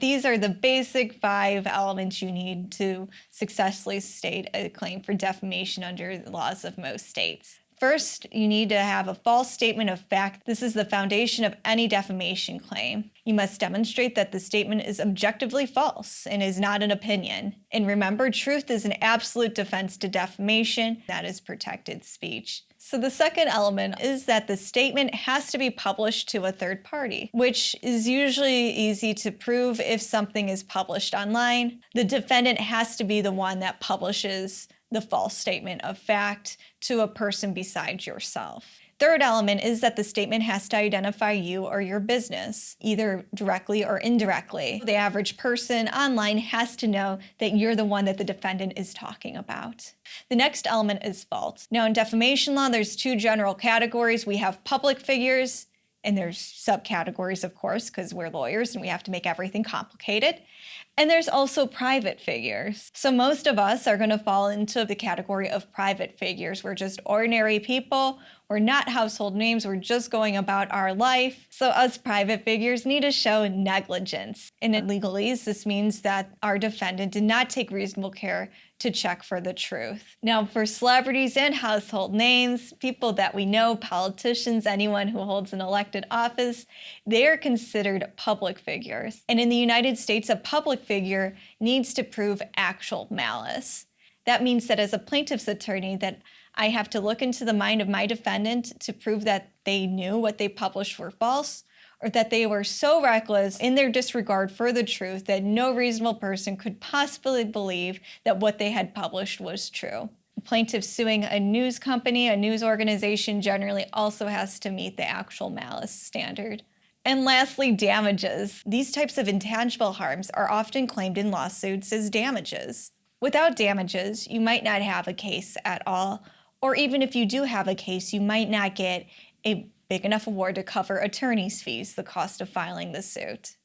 these are the basic 5 elements you need to successfully state a claim for defamation under the laws of most states. First, you need to have a false statement of fact. This is the foundation of any defamation claim. You must demonstrate that the statement is objectively false and is not an opinion. And remember, truth is an absolute defense to defamation. That is protected speech. So the second element is that the statement has to be published to a third party, which is usually easy to prove if something is published online. The defendant has to be the one that publishes the false statement of fact to a person besides yourself. Third element is that the statement has to identify you or your business, either directly or indirectly. The average person online has to know that you're the one that the defendant is talking about. The next element is fault. Now, in defamation law, there's 2 general categories. We have public figures, and there's subcategories, of course, because we're lawyers and we have to make everything complicated. And there's also private figures. So most of us are going to fall into the category of private figures. We're just ordinary people. We're not household names. We're just going about our life. So us private figures need to show negligence. In legalese, this means that our defendant did not take reasonable care to check for the truth. Now, for celebrities and household names, people that we know, politicians, anyone who holds an elected office, they are considered public figures. And in the United States, a public figure needs to prove actual malice. That means that as a plaintiff's attorney, that I have to look into the mind of my defendant to prove that they knew what they published were false, or that they were so reckless in their disregard for the truth that no reasonable person could possibly believe that what they had published was true. A plaintiff suing a news company, a news organization, generally also has to meet the actual malice standard. And lastly, damages. These types of intangible harms are often claimed in lawsuits as damages. Without damages, you might not have a case at all, or even if you do have a case, you might not get a big enough award to cover attorney's fees, the cost of filing the suit.